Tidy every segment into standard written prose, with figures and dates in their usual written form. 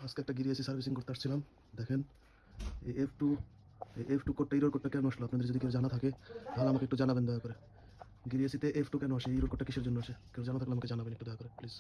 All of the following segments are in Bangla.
আজকে একটা গিরি এসি সার্ভিসিং করতে আসছিলাম। দেখেন এই এফ টু কোডটা, ইরোর কোডটা কেন আসলো? আপনাদের যদি কেউ জানা থাকে তাহলে আমাকে একটু জানাবেন দয়া করে। গিরি এসিতে F2 কেন আসে, ইরোর কোডটা কিসের জন্য আসে? কেউ জানা থাকলে আমাকে জানাবেন একটু দয়া করে প্লিজ।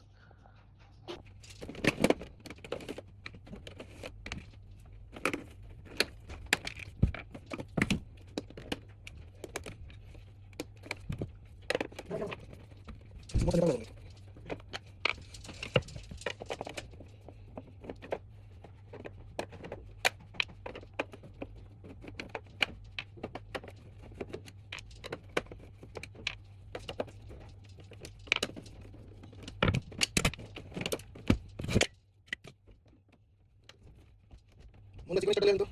মনে চিকেন স্টার্ট তো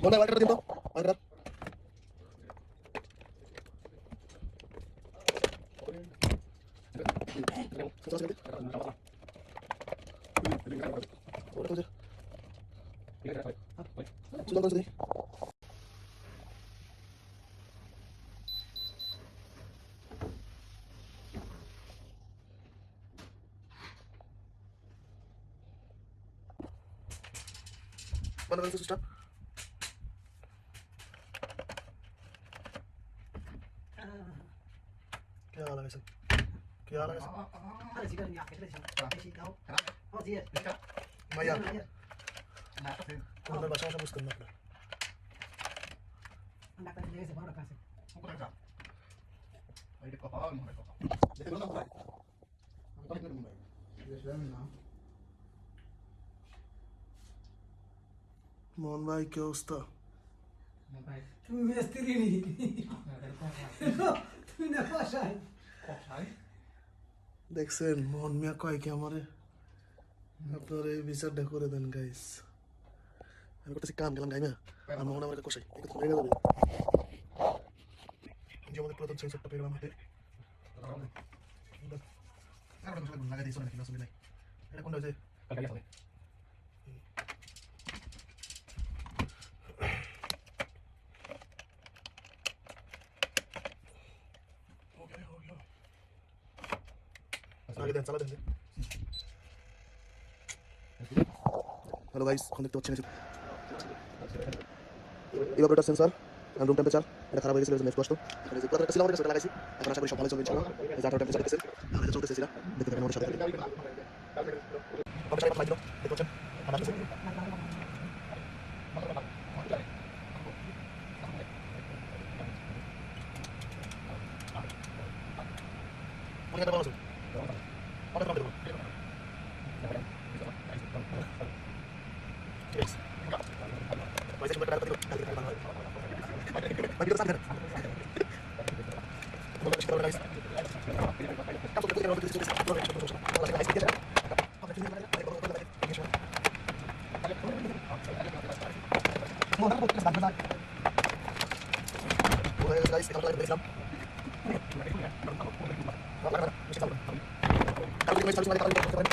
মনে ওয়াটার দিন তো ওয়াটার Bueno, ¿ves esto? क्या हाल है वैसे? क्या हाल है वैसे? मैं यार कौन भाषा में मुश्किल ना मोहन भाई क्या अवस्था? তুমি মিস্ত্রি নি তুমি না কষাই দেখছেন মোহন মিয়া কয় কি আমারে আপনার এই বিচারটা করে দেন গাইস। আমি করতেছি কাম গেলাম গাই না, আর মোহন আমার কষাই একটু হয়ে গেল। যে আমাদের প্রথম সেন্সরটা পেয়ে গেলাম হাতে, লাগাই দিয়েছিল নাকি আসলে নাই। এটা কোনটা হয়েছে? আগে দেন, চালা দেন। হ্যালো গাইস, এখন দেখতে পাচ্ছেন ইভাপোরেটর সেন্সর আর রুম টেম্পারেচার এটা খারাপ হয়ে গেছিল, নেক্সট কষ্ট। এখানে যে পুরো একটা ছিল আমাদের কাছে লাগাইছি, এখন আশা করি সব ভালো চলবে ইনশাআল্লাহ। এই যে 18 টেম্পারেচার দেখতেছেন, আর এটা চলতেছে, দেখতে থাকেন আমাদের সাথে। কবে চাই ফাইল দেখতে পাচ্ছেন ঠান্ডা আছে। মনে এটা ভালো আছে অনেক কম দেবো। ঠিক আছে পয়সা কি টাকা দিও বাকি তো সাথে বলো কি করবে গাইস। কাজ করতে গেলে কিছু কিছু প্রবলেম হচ্ছে বলা গাইস কি আছে আমরা কিছু মানে আরে বড় করে দেখি কিছু মোটা করতে বাদ দাও ওরে গাইস এটা লাইভ দেখলাম কালকে আমি সার্ভিস মানে করতে পারেন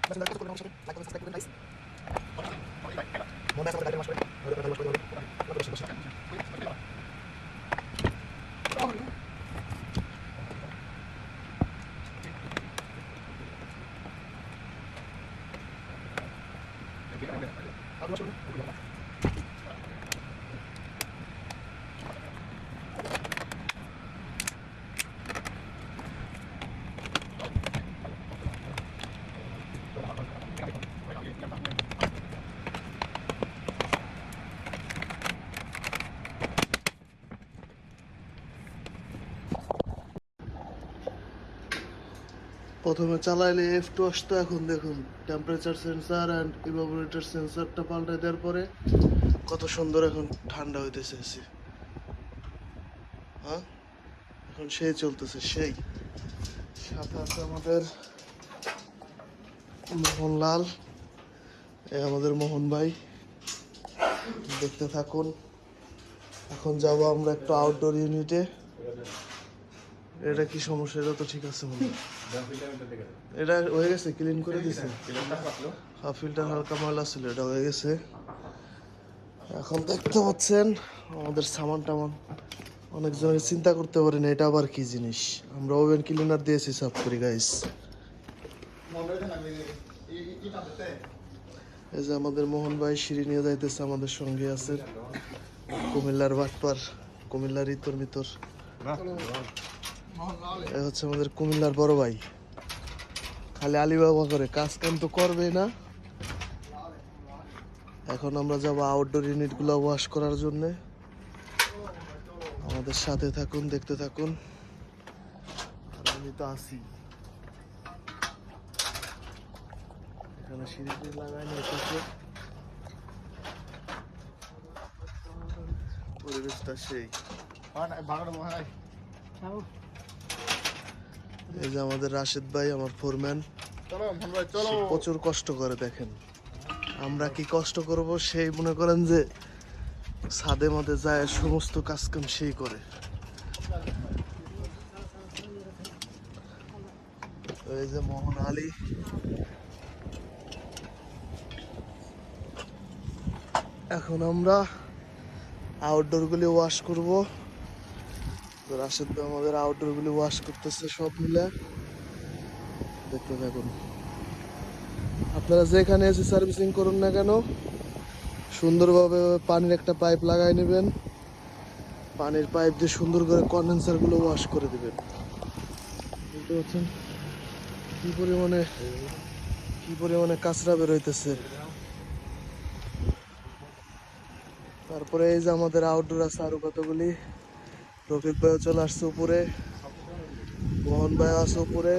বাস লাইক করতে হবে লাইক করতে সাবস্ক্রাইব করবেন গাইস মনে আছে আমাদের মাসে ওরে কথা বলতে হবে বসে বসে প্রথমে চালাইলে F2 আসতো, এখন দেখুন টেম্পারেচার সেন্সর অ্যান্ড ইভাপোরেটর সেন্সরটা পাল্টে দেওয়ার পরে কত সুন্দর এখন ঠান্ডা হইতেছে এসি। হ্যাঁ এখন সেই চলতেছে, সেই সাথে আছে আমাদের মোহনলাল, এই আমাদের মোহন ভাই, দেখতে থাকুন। এখন যাব আমরা একটু আউটডোর ইউনিটে। এটা কি সমস্যা? এটা তো ঠিক আছে মনে হয়, এটা হয়ে গেছে, ক্লিন করে দিছে। হাফ ফিল্টার হালকা ময়লা ছিল, এটা হয়ে গেছে। এখন দেখতে পাচ্ছেন আমাদের সামান টামান অনেকজনের চিন্তা করতে পারেন এটা আবার কি জিনিস। আমরা ওভেন ক্লিনার দিয়েছি সাফ করি গাইস। এই যে আমাদের মোহন ভাই সিঁড়ি নিয়ে যাইতেছে, আমাদের সঙ্গে আছে কুমিল্লার বাটপার, কুমিল্লার ইতর মিতর। এ হচ্ছে আমাদের কুমিল্লার বড় ভাই, খালি আলিবাবা করে, কাজ কাম তো করবেই না। এখন আমরা যাবো আউটডোর ইউনিটগুলো ওয়াশ করার জন্যে। আমাদের সাথে থাকুন, দেখতে থাকুন। আর আমি তো আছি এখানে, সিঁড়ি লাগাই নিতেছে, পরিবেশটা সেই। এই যে আমাদের রাশেদ ভাই, আমার ফোরম্যান, প্রচুর কষ্ট করে। দেখেন আমরা কি কষ্ট করব, সেই মনে করেন যে ছাদে মাদে যায় সমস্ত কাজকাম সেই করে। এই যে মোহন আলী, এখন আমরা আউটডোর গুলি ওয়াশ করব। তো রাশেদ ভাই আমাদের আউটডোর গুলি ওয়াশ করতেছে সব মিলে, দেখতে থাকুন। আপনারা যেখানে এসে সার্ভিসিং করুন না কেন, সুন্দরভাবে পানির একটা পাইপ লাগাই নেবেন, পানির পাইপ দিয়ে সুন্দর করে কন্ডেন্সার গুলো ওয়াশ করে দিবেন। বুঝতে পারছেন কি পরিমাণে কাঁচরা বেরোইতেছে। তারপরে এই যে আমাদের আউটডোর আছে আরো কতগুলি। রফিক ভাইও চলে আসছে উপরে, মোহন ভাই আছে উপরে।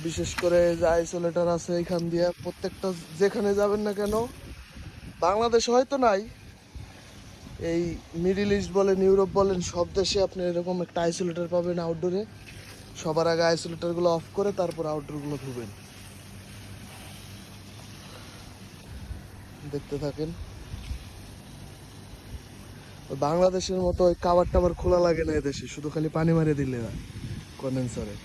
বিশেষ করে যে আইসোলেটার আছে এখান দিয়ে প্রত্যেকটা, যেখানে যাবেন না কেন, বাংলাদেশে হয়তো নাই, এই মিডিল ইস্ট বলেন, ইউরোপ বলেন, সব দেশে আপনি এরকম একটা আইসোলেটার পাবেন আউটডোরে। সবার আগে আইসোলেটার গুলো অফ করে তারপর আউটডোর গুলো ধুবেন। দেখতে থাকেন। বাংলাদেশের মতো ওই কাবার টাবার খোলা লাগে না এদেশে, শুধু খালি পানি মারিয়ে দিলে না কন্ডেন্সারে।